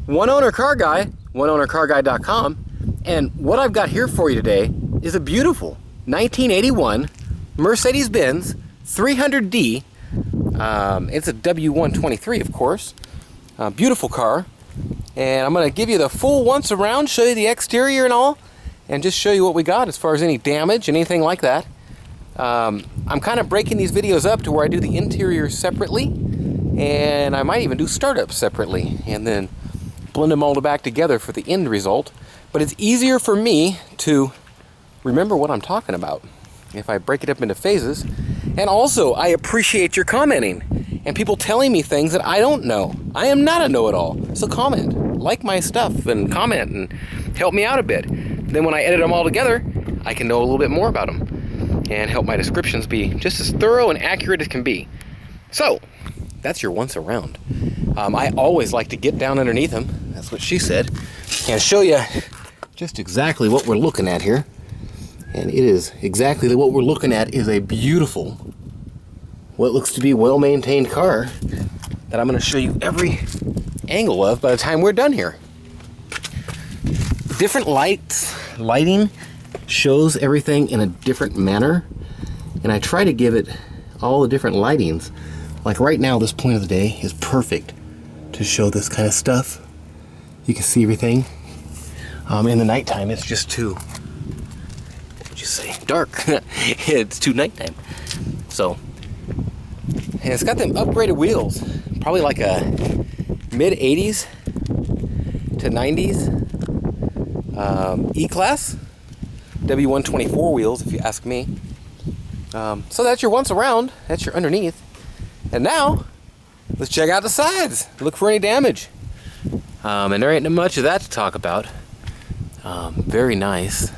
One Owner Car Guy, oneownercarguy.com, and what I've got here for you today is a beautiful 1981 Mercedes-Benz 300D. It's a W123, of course. Beautiful car, and I'm going to give you the full once around, show you the exterior and all, and just show you what we got as far as any damage, anything like that. I'm kind of breaking these videos up to where I do the interior separately, and I might even do startups separately, and then blend them all back together for the end result. But it's easier for me to remember what I'm talking about if I break it up into phases. And also, I appreciate your commenting and people telling me things that I don't know. I am not a know-it-all. So comment, like my stuff, and comment and help me out a bit. Then when I edit them all together, I can know a little bit more about them and help my descriptions be just as thorough and accurate as can be. So, that's your once around. I always like to get down underneath them. That's what she said. And show you just exactly what we're looking at here. And it is exactly what we're looking at is a beautiful, what looks to be well-maintained car that I'm going to show you every angle of by the time we're done here. Different lighting shows everything in a different manner, and I try to give it all the different lightings. Like right now, this point of the day is perfect to show this kind of stuff. You can see everything. In the nighttime, it's just too, what'd you say, dark. It's too nighttime. So, and it's got them upgraded wheels, probably like a mid-80s to 90s E-Class, W124 wheels, if you ask me. So that's your once around, that's your underneath. And now, let's check out the sides, look for any damage. And there ain't much of that to talk about. Very nice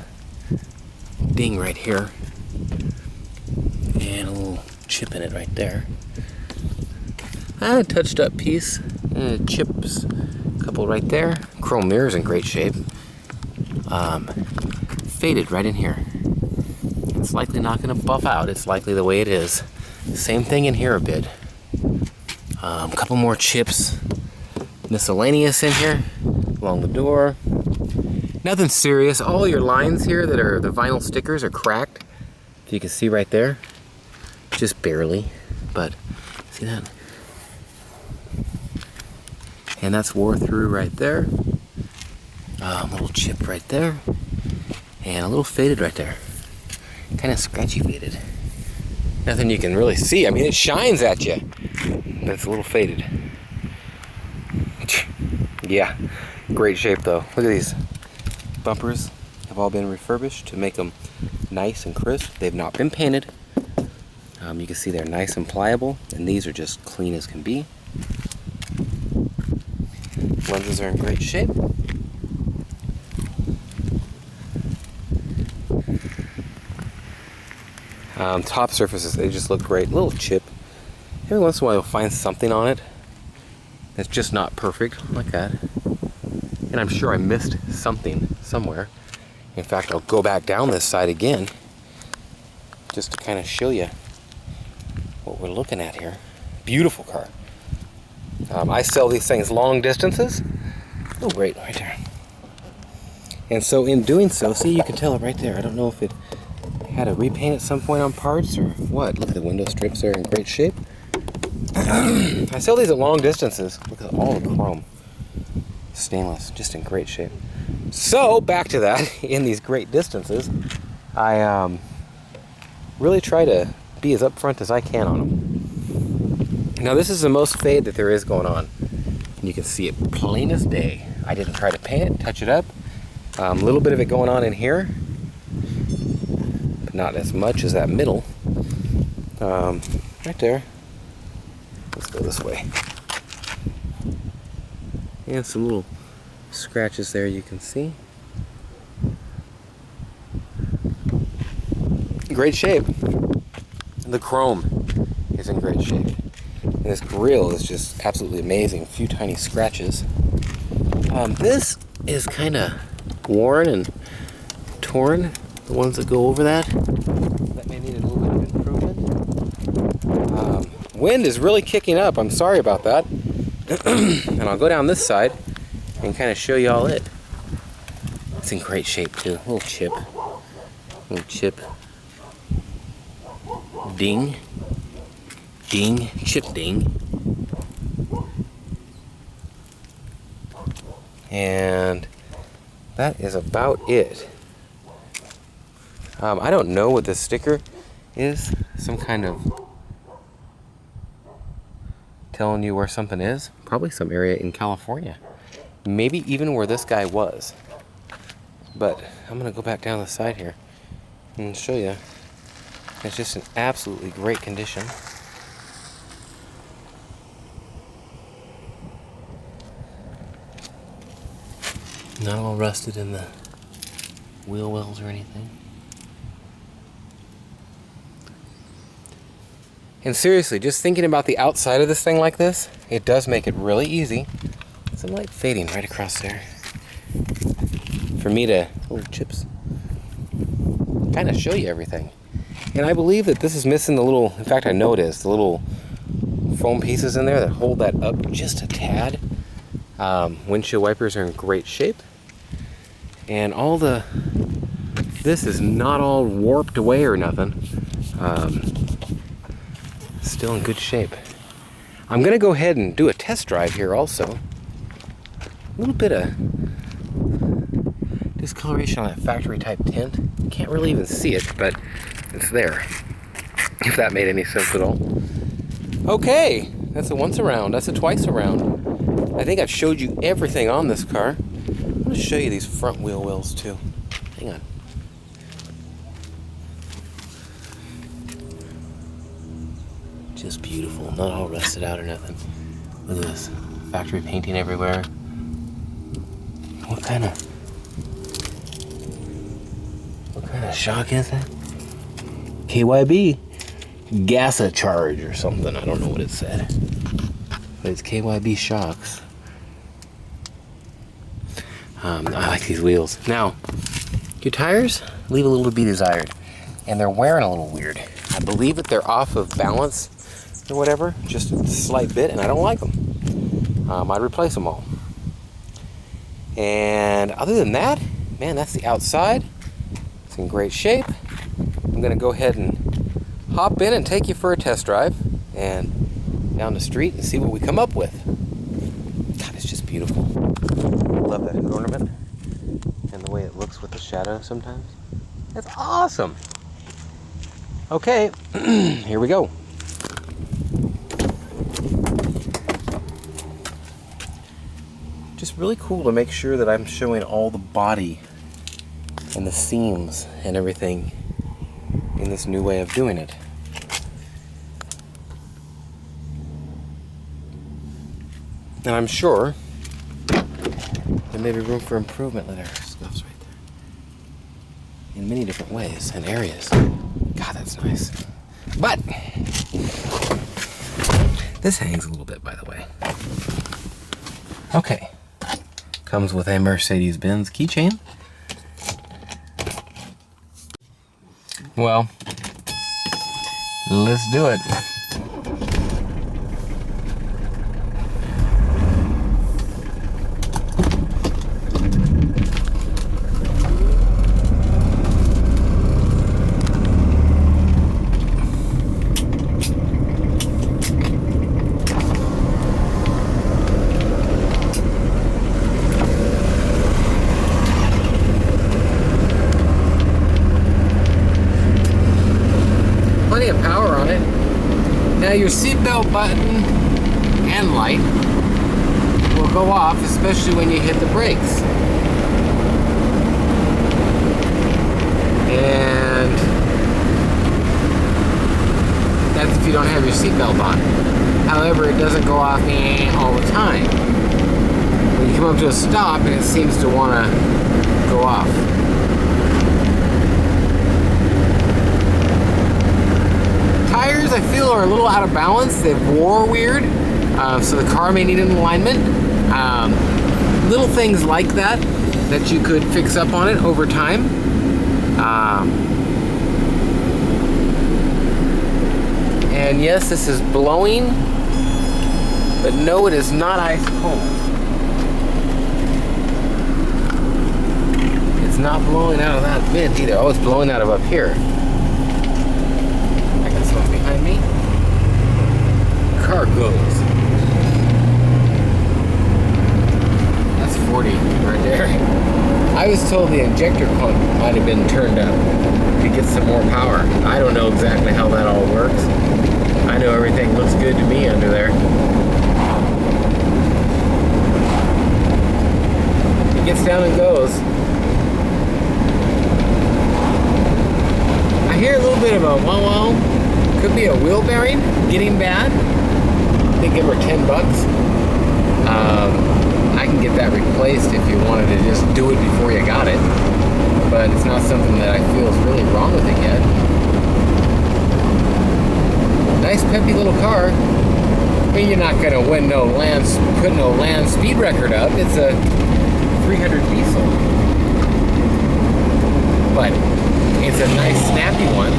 ding right here, and a little chip in it right there. A touched up piece, chips, a couple right there. Chrome mirrors in great shape. Faded right in here. It's likely not going to buff out. It's likely the way it is. Same thing in here a bit. A couple more chips, miscellaneous in here along the door. Nothing serious. All your lines here that are the vinyl stickers are cracked. If you can see right there, just barely, but see that? And that's wore through right there. A little chip right there, and a little faded right there. Kind of scratchy faded. Nothing you can really see. I mean, it shines at you, but it's a little faded. Yeah, great shape though. Look at these. Bumpers have all been refurbished to make them nice and crisp. They've not been painted. You can see they're nice and pliable, and these are just clean as can be. Lenses are in great shape. Top surfaces, they just look great. Little chip. Every once in a while you'll find something on it that's just not perfect, like that. And I'm sure I missed something somewhere. In fact, I'll go back down this side again just to kind of show you what we're looking at here. Beautiful car. I sell these things long distances. Oh, great, right there. And so in doing so, see, you can tell it right there. I don't know if it had a repaint at some point on parts or what. Look at the window strips, they're in great shape. I sell these at long distances. Look at all the chrome. Stainless, just in great shape. So back to that, in these great distances, I really try to be as upfront as I can on them. Now this is the most fade that there is going on. And you can see it plain as day. I didn't try to paint it, touch it up. A little bit of it going on in here, but not as much as that middle. Right there. Let's go this way. And some little scratches there you can see. Great shape. The chrome is in great shape. And this grille is just absolutely amazing. A few tiny scratches. This is kind of worn and torn. The ones that go over that. That may need a little bit of improvement. Wind is really kicking up. I'm sorry about that. And I'll go down this side and kind of show you all it. It's in great shape too. Little chip. Little chip. Ding. Ding. Chip ding. And that is about it. I don't know what this sticker is. Some kind of telling you where something is. Probably some area in California. Maybe even where this guy was. But I'm gonna go back down the side here and show you. It's just in absolutely great condition. Not all rusted in the wheel wells or anything. And seriously, just thinking about the outside of this thing like this, it does make it really easy. Some light fading right across there. For me to, little chips, kind of show you everything. And I believe that this is missing the little, in fact I know it is, the little foam pieces in there that hold that up just a tad. Windshield wipers are in great shape. And all this is not all warped away or nothing. Still in good shape. I'm gonna go ahead and do a test drive here also. A little bit of discoloration on that factory type tint. Can't really even see it, but it's there. If that made any sense at all. Okay, that's a once around, that's a twice around. I think I've showed you everything on this car. I'm gonna show you these front wheel wells too. Hang on. Just beautiful, not all rusted out or nothing. Look at this, factory painting everywhere. What kind of shock is that? KYB Gasa charge or something. I don't know what it said, but it's KYB shocks. I like these wheels. Now, your tires leave a little to be desired, and they're wearing a little weird. I believe that they're off of balance or whatever, just a slight bit, and I don't like them. I'd replace them all. And other than that, man, that's the outside. It's in great shape. I'm gonna go ahead and hop in and take you for a test drive and down the street and see what we come up with. God, it's just beautiful. Love that hood ornament and the way it looks with the shadow sometimes. It's awesome. Okay, here we go. Just really cool to make sure that I'm showing all the body and the seams and everything in this new way of doing it. And I'm sure there may be room for improvement. There, scuffs right there. In many different ways and areas. God, that's nice. But this hangs a little bit, by the way. Okay. Comes with a Mercedes-Benz keychain. Well, let's do it. Plenty of power on it. Now your seatbelt button and light will go off, especially when you hit the brakes. And that's if you don't have your seatbelt on. However, it doesn't go off all the time. When you come up to a stop and it seems to want to go off. Tires, I feel, are a little out of balance. They wore weird, so the car may need an alignment. Little things like that that you could fix up on it over time. And yes, this is blowing, but no, it is not ice cold. it's not blowing out of that vent either. Oh, it's blowing out of up here. I got someone behind me. Car goes. That's 40 right there. I was told the injector pump might have been turned up to get some more power. I don't know exactly how that all works. I know everything looks good to me under there. It gets down and goes. I hear a little bit of a wow-wow. Could be a wheel bearing getting bad. I think give her 10 bucks. I can get that replaced if you wanted to just do it before you got it. But it's not something that I feel is really wrong with it yet. Nice peppy little car. I mean, you're not gonna put no land speed record up. It's a 300 diesel. But it's a nice snappy one.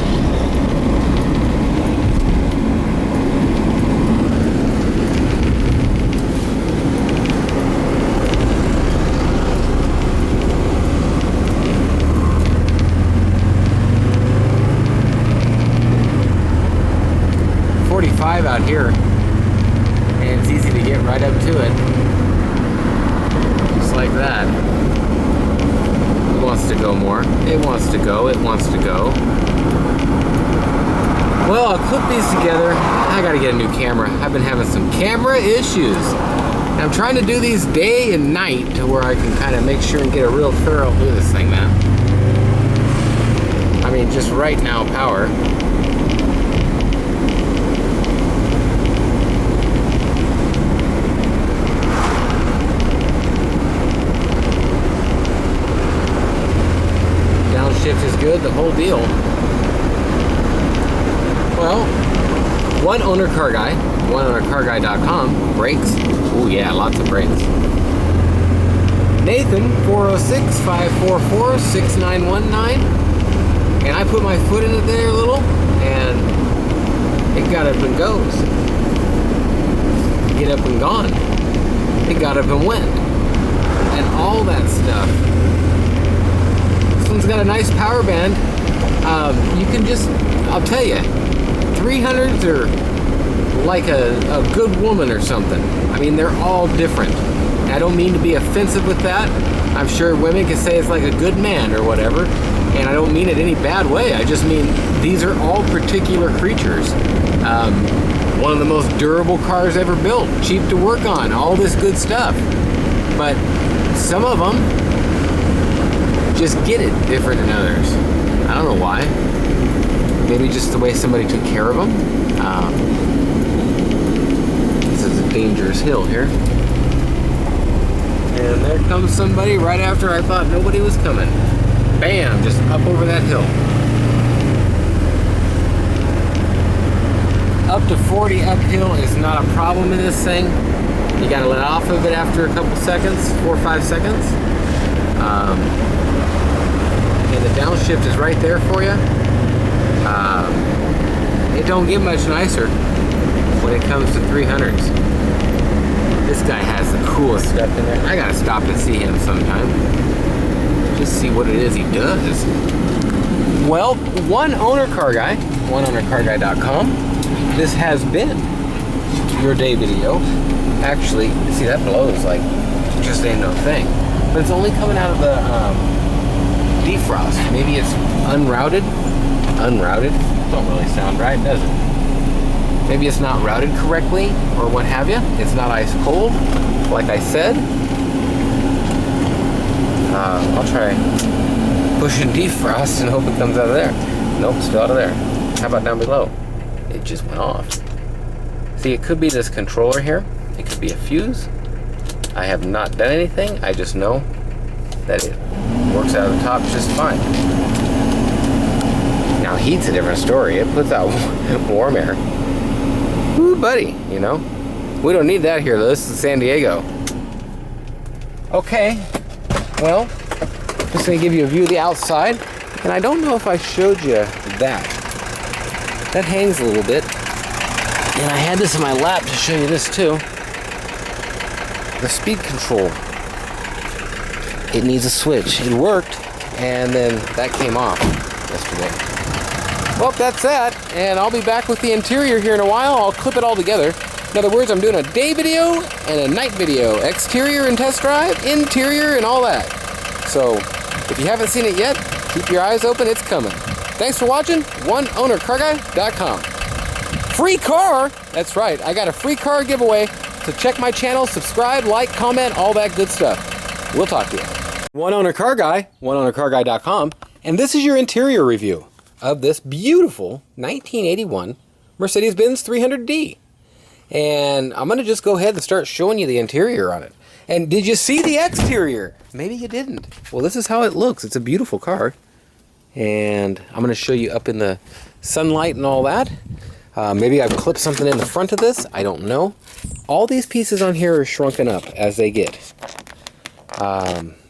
45 out here, and it's easy to get right up to it, just like that. It wants to go more. It wants to go. It wants to go. Well, I'll clip these together. I gotta get a new camera. I've been having some camera issues. And I'm trying to do these day and night to where I can kind of make sure and get a real thorough look at this thing, man. I mean, just right now, power. Downshift is good, the whole deal. Well, one owner car guy, oneownercarguy.com, brakes. Oh yeah, lots of brakes. Nathan, 406-544-6919. And I put my foot in it there a little, and it got up and goes. Get up and gone. It got up and went. And all that stuff. This one's got a nice power band. You can just, I'll tell you, 300s are like a good woman or something. I mean, they're all different. I don't mean to be offensive with that. I'm sure women can say it's like a good man or whatever, and I don't mean it any bad way. I just mean these are all particular creatures. One of the most durable cars ever built, cheap to work on, all this good stuff. But some of them just get it different than others. I don't know why. Maybe just the way somebody took care of them. This is a dangerous hill here. And there comes somebody right after I thought nobody was coming. Bam, just up over that hill. Up to 40 uphill is not a problem in this thing. You gotta let off of it after a couple seconds, 4 or 5 seconds. And the downshift is right there for you. It don't get much nicer when it comes to 300s. This guy has the coolest stuff in there. I gotta stop and see him sometime. Just see what it is he does. Well, one owner car guy, oneownercarguy.com. This has been your day video. Actually, see that blows like just ain't no thing. But it's only coming out of the defrost. Maybe it's unrouted. Unrouted. Don't really sound right, does it? Maybe it's not routed correctly, or what have you. It's not ice cold, like I said. I'll try pushing defrost and hope it comes out of there. Nope, still out of there. How about down below? It just went off. See, it could be this controller here. It could be a fuse. I have not done anything. I just know that it works out of the top just fine. Now, heat's a different story. It puts out warm air. Ooh, buddy, you know. We don't need that here, though. This is San Diego. Okay. Well, just going to give you a view of the outside. And I don't know if I showed you that. That hangs a little bit. And I had this in my lap to show you this, too. The speed control. It needs a switch. It worked. and then that came off yesterday. Well, that's that, and I'll be back with the interior here in a while. I'll clip it all together. In other words, I'm doing a day video and a night video. Exterior and test drive, interior and all that. So, if you haven't seen it yet, keep your eyes open, it's coming. Thanks for watching, oneownercarguy.com. Free car! That's right, I got a free car giveaway. So check my channel, subscribe, like, comment, all that good stuff. We'll talk to you. One Owner Car Guy, oneownercarguy.com, and this is your interior review of this beautiful 1981 Mercedes-Benz 300D. And I'm gonna just go ahead and start showing you the interior on it. And did you see the exterior? Maybe you didn't. Well, this is how it looks. It's a beautiful car. And I'm gonna show you up in the sunlight and all that. Maybe I've clipped something in the front of this. I don't know. All these pieces on here are shrunken up as they get.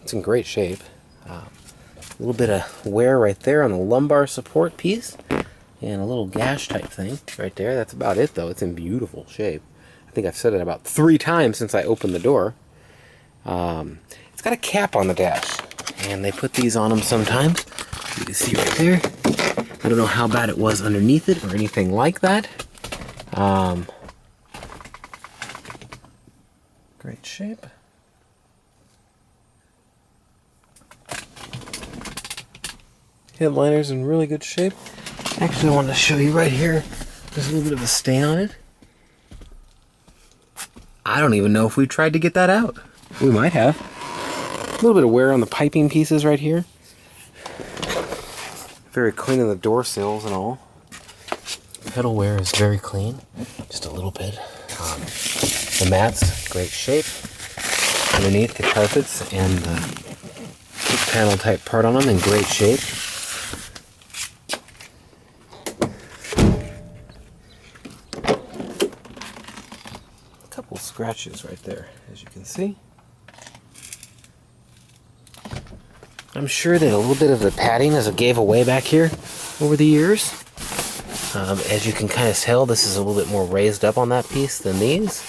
It's in great shape. A little bit of wear right there on the lumbar support piece. And a little gash type thing right there. That's about it though. It's in beautiful shape. I think I've said it about 3 times since I opened the door. It's got a cap on the dash. And they put these on them sometimes. You can see right there. I don't know how bad it was underneath it or anything like that. Great shape. Headliner's in really good shape. Actually, I wanted to show you right here. There's a little bit of a stain on it. I don't even know if we tried to get that out. We might have. A little bit of wear on the piping pieces right here. Very clean in the door sills and all. Pedal wear is very clean. Just a little bit. The mats, great shape. Underneath the carpets and the kick panel type part on them in great shape. Couple scratches right there, as you can see. I'm sure that a little bit of the padding as it gave away back here over the years. As you can kind of tell, this is a little bit more raised up on that piece than these.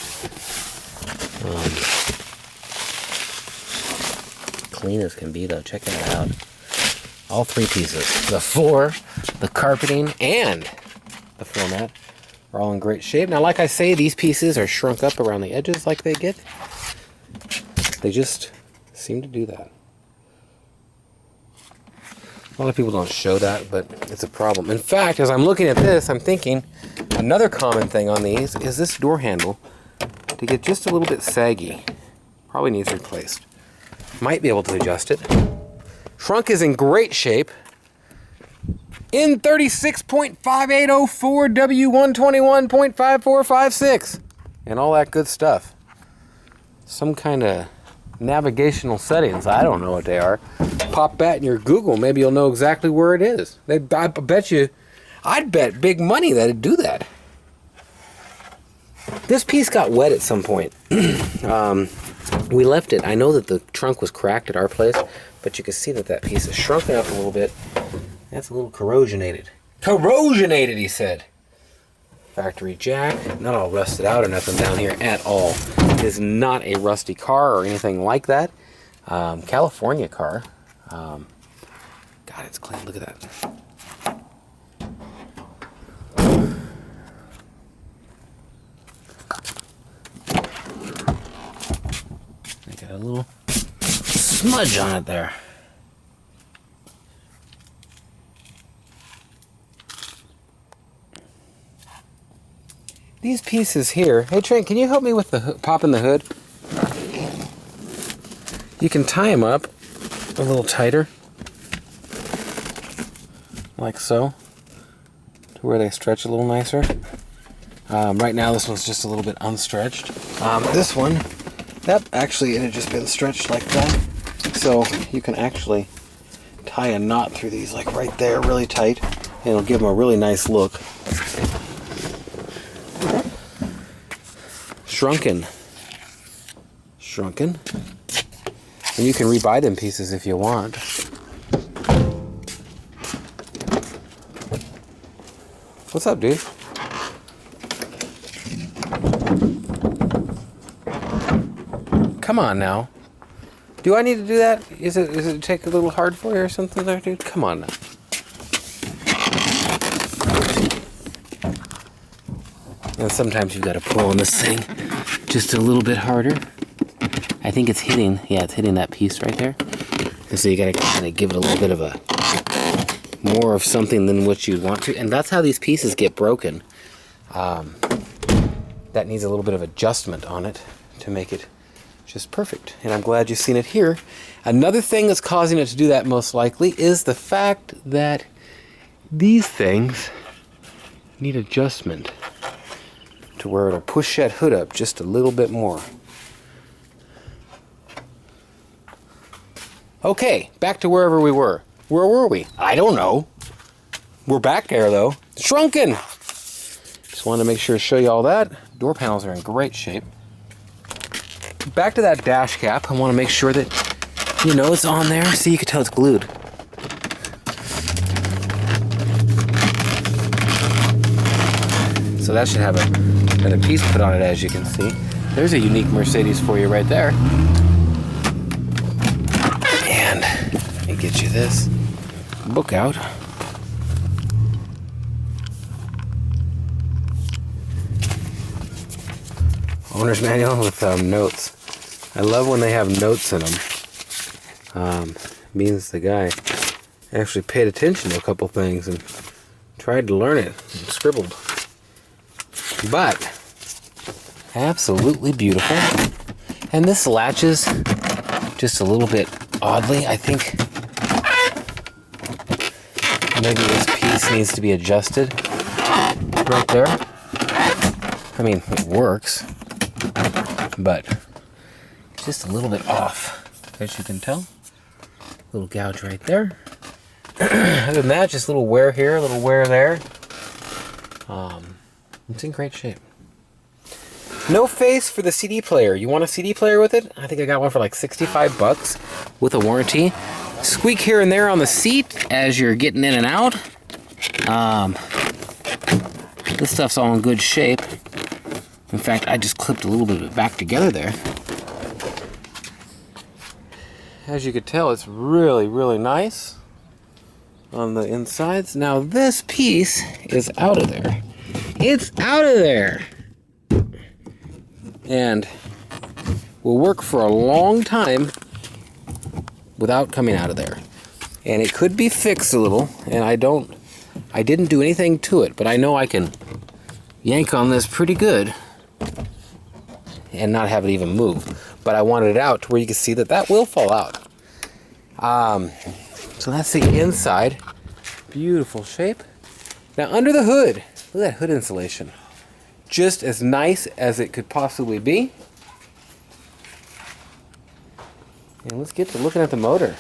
Clean as can be though, check that out. All 3 pieces, the floor, the carpeting, and the floor mat are all in great shape. Now, like I say, these pieces are shrunk up around the edges like they get. They just seem to do that. A lot of people don't show that, but it's a problem. In fact, as I'm looking at this, I'm thinking another common thing on these is this door handle to get just a little bit saggy. Probably needs replaced. Might be able to adjust it. Trunk is in great shape. In 36.5804 W123.5456 and all that good stuff. Some kind of navigational settings. I don't know what they are. Pop that in your Google. Maybe you'll know exactly where it is. I bet you, I'd bet big money that it'd do that. This piece got wet at some point. We left it. I know that the trunk was cracked at our place, but you can see that that piece is shrunken up a little bit. That's a little corrosionated. Corrosionated, he said. Factory jack. Not all rusted out or nothing down here at all. It is not a rusty car or anything like that. California car. God, it's clean. Look at that. I got a little smudge on it there. These pieces here. Hey Trent, can you help me with the popping the hood? You can tie them up a little tighter, like so, to where they stretch a little nicer. Right now this one's just a little bit unstretched. This one, that actually it had just been stretched like that, so you can actually tie a knot through these like right there really tight, and it'll give them a really nice look. Shrunken. And you can rebuy them pieces if you want. What's up, dude? Come on now. Do I need to do that? Is it take a little hard for you or something there, dude? Come on now. And sometimes you've got to pull on this thing just a little bit harder. I think it's hitting, yeah, it's hitting that piece right there. And so you got to kind of give it a little bit of a, more of something than what you'd want to. And that's how these pieces get broken. That needs a little bit of adjustment on it to make it just perfect. And I'm glad you've seen it here. Another thing that's causing it to do that most likely is the fact that these things need adjustment to where it'll push that hood up just a little bit more. Okay, back to wherever we were. Where were we? I don't know. We're back there though. Shrunken! Just wanted to make sure to show you all that. Door panels are in great shape. Back to that dash cap. I want to make sure that you know it's on there. See, you can tell it's glued. So that should have another piece put on it, as you can see. There's a unique Mercedes for you right there. And let me get you this book out. Owner's manual with notes. I love when they have notes in them. Means the guy actually paid attention to a couple things and tried to learn it and scribbled. But absolutely beautiful. And this latches just a little bit oddly. I think maybe this piece needs to be adjusted right there. I mean, it works, but it's just a little bit off, as you can tell. Little gouge right there. Other than that, just a little wear here, a little wear there. It's in great shape. No face for the CD player. You want a CD player with it? I think I got one for like 65 bucks with a warranty. Squeak here and there on the seat as you're getting in and out. This stuff's all in good shape. In fact, I just clipped a little bit of it back together there. As you could tell, it's really, really nice on the insides. Now this piece is out of there. It's out of there! And will work for a long time without coming out of there. And it could be fixed a little, and I didn't do anything to it, but I know I can yank on this pretty good and not have it even move. But I wanted it out to where you can see that that will fall out. So that's the inside. Beautiful shape. Now under the hood, look at that hood insulation. Just as nice as it could possibly be. And let's get to looking at the motor.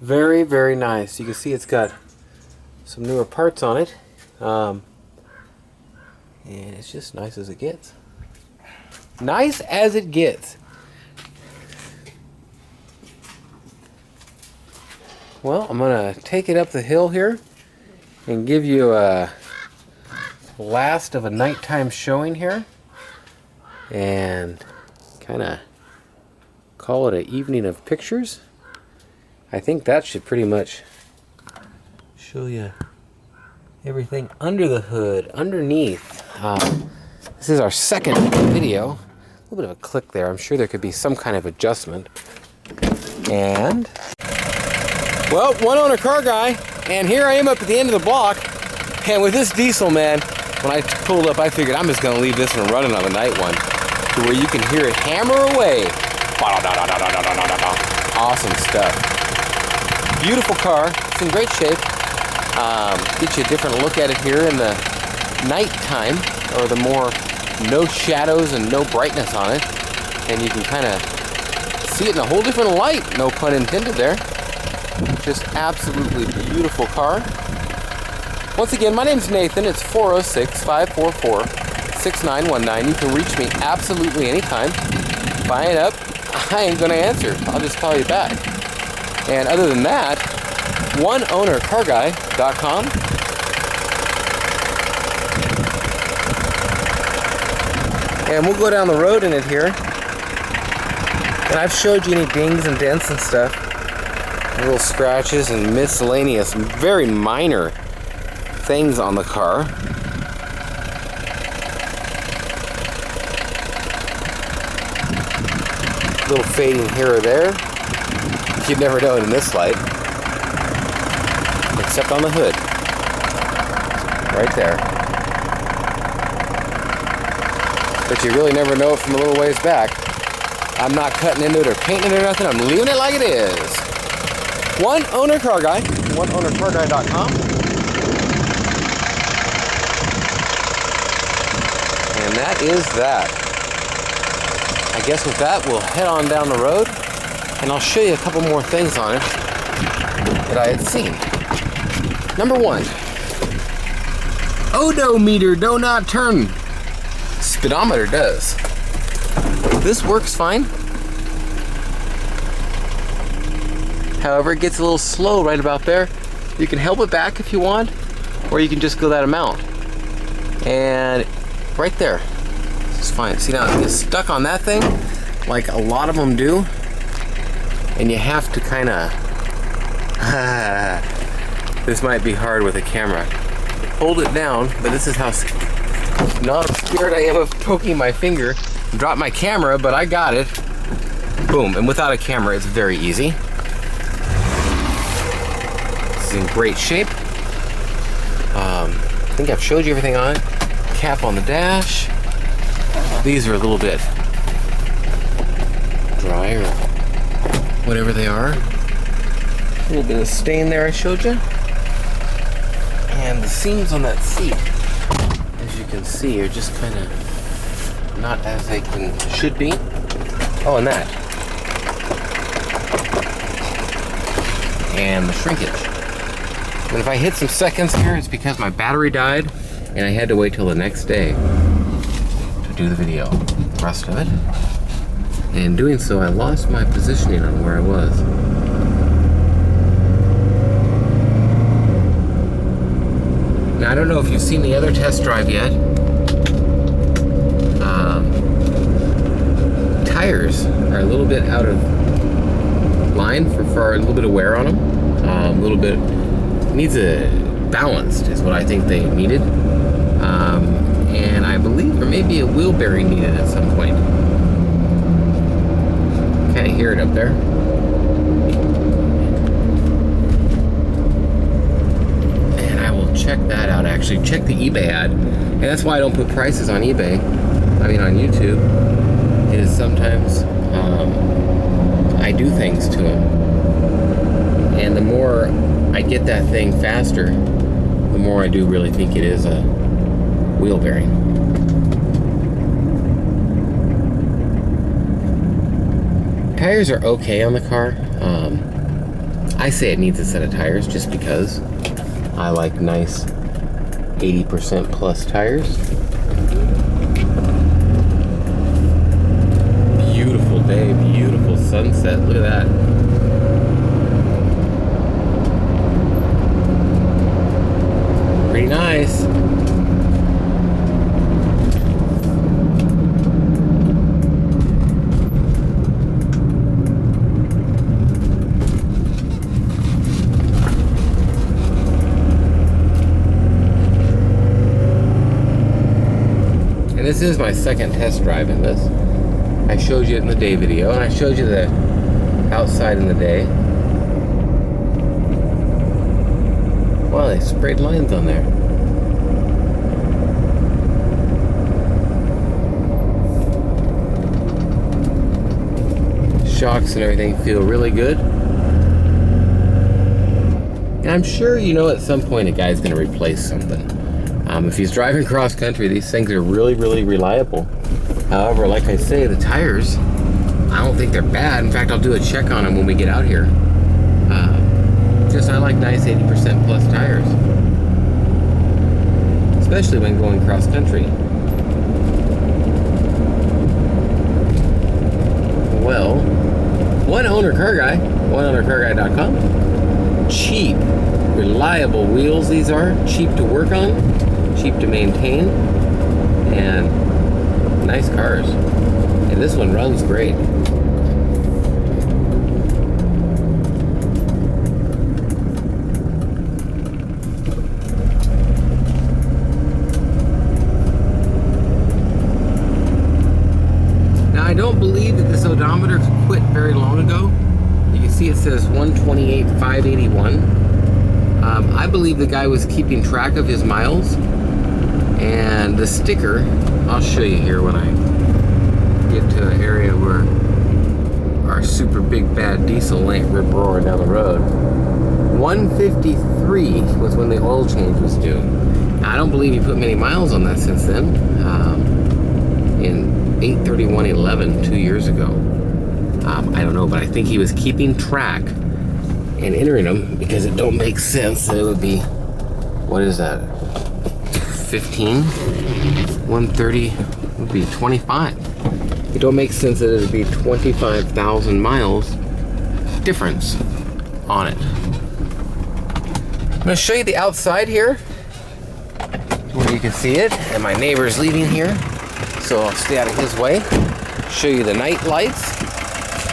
Very, very nice. You can see it's got some newer parts on it. And it's just nice as it gets. Nice as it gets. Well, I'm going to take it up the hill here and give you a last of a nighttime showing here. And kind of call it an evening of pictures. I think that should pretty much show you everything under the hood, underneath. This is our second video. A little bit of a click there. I'm sure there could be some kind of adjustment. And, well, one owner car guy, and here I am up at the end of the block. And with this diesel, man, when I pulled up, I figured I'm just going to leave this one running on the night one to where you can hear it hammer away. Awesome stuff. Beautiful car. It's in great shape. Get you a different look at it here in the nighttime, or the more no shadows and no brightness on it. And you can kind of see it in a whole different light, no pun intended there. Just absolutely beautiful car. Once again, my name's Nathan. It's 406-544-6919. You can reach me absolutely anytime. If I ain't up, I ain't gonna answer. I'll just call you back. And other than that, oneownercarguy.com. And we'll go down the road in it here. And I've showed you any dings and dents and stuff. Little scratches and miscellaneous, very minor things on the car. Little fading here or there. You'd never know it in this light. Except on the hood. Right there. But you really never know it from a little ways back. I'm not cutting into it or painting it or nothing. I'm leaving it like it is. One owner car guy. OneOwnerCarGuy.com. And that is that. I guess with that, we'll head on down the road. And I'll show you a couple more things on it that I had seen. Number one. Odometer do not turn. Speedometer does. This works fine. However, it gets a little slow right about there. You can help it back if you want, or you can just go that amount. And right there, this is fine. See, now it's stuck on that thing, like a lot of them do, and you have to kind of, this might be hard with a camera. Hold it down, but this is how not scared I am of poking my finger. Drop my camera, but I got it. Boom, and without a camera, it's very easy. This is in great shape. I think I've showed you everything on it. Cap on the dash. These are a little bit dry or whatever they are. A little bit of stain there I showed you. And the seams on that seat, as you can see, are just kind of not as they should be. Oh, and that. And the shrinkage. And if I hit some seconds here, it's because my battery died and I had to wait till the next day to do the video. The rest of it. And in doing so, I lost my positioning on where I was. Now, I don't know if you've seen the other test drive yet. Tires are a little bit out of line for a little bit of wear on them. A little bit needs a balanced is what I think they needed. And I believe there may be a wheel bearing needed at some point. Kind of hear it up there. And I will check that out actually. Check the eBay ad. And that's why I don't put prices on eBay. I mean on YouTube. Is sometimes I do things to them, and the more I get that thing faster, the more I do really think it is a wheel bearing. Tires are okay on the car. I say it needs a set of tires just because I like nice 80% plus tires. Beautiful day, beautiful sunset. Look at that. Pretty nice. And this is my second test drive in this. I showed you it in the day video, and I showed you the outside in the day. Wow, they sprayed lines on there. Shocks and everything feel really good. And I'm sure you know at some point a guy's going to replace something. If he's driving cross country, these things are really, really reliable. However, like I say, the tires, I don't think they're bad. In fact, I'll do a check on them when we get out here. I like nice 80% plus tires. Especially when going cross country. Well, one owner car guy, OneOwnerCarGuy.com. Cheap, reliable wheels these are. Cheap to work on, cheap to maintain, and nice cars. And this one runs great. Now I don't believe that this odometer quit very long ago. You can see it says 128,581. I believe the guy was keeping track of his miles, and the sticker, I'll show you here when I get to an area where our super big bad diesel ain't rip roaring down the road. 153 was when the oil change was due. Now, I don't believe he put many miles on that since then. In 8/31/11, 2 years ago. I don't know, but I think he was keeping track and entering them, because it don't make sense that it would be, what is that, 15? 130 would be 25. It don't make sense that it would be 25,000 miles difference on it. I'm going to show you the outside here where you can see it, and my neighbor's leaving here, so I'll stay out of his way. Show you the night lights.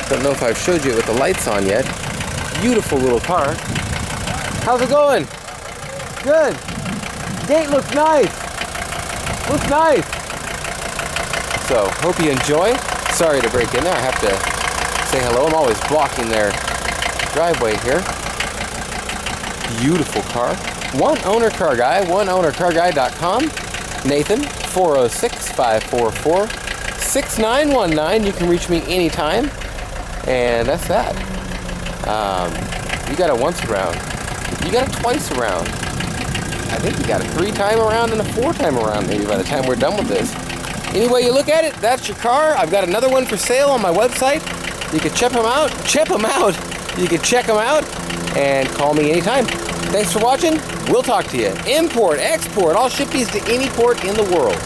Don't know if I've showed you it with the lights on yet. Beautiful little car. How's it going? Good. Gate looks nice. Looks nice. So, hope you enjoy. Sorry to break in there. I have to say hello. I'm always blocking their driveway here. Beautiful car. One owner car guy, oneownercarguy.com. Nathan, 406-544-6919. You can reach me anytime. And that's that. You got a once around. You got a twice around. I think you got a 3-time around and a 4-time around maybe by the time we're done with this. Any way you look at it, that's your car. I've got another one for sale on my website. You can check them out. You can check them out and call me anytime. Thanks for watching. We'll talk to you. Import, export, I'll ship these to any port in the world.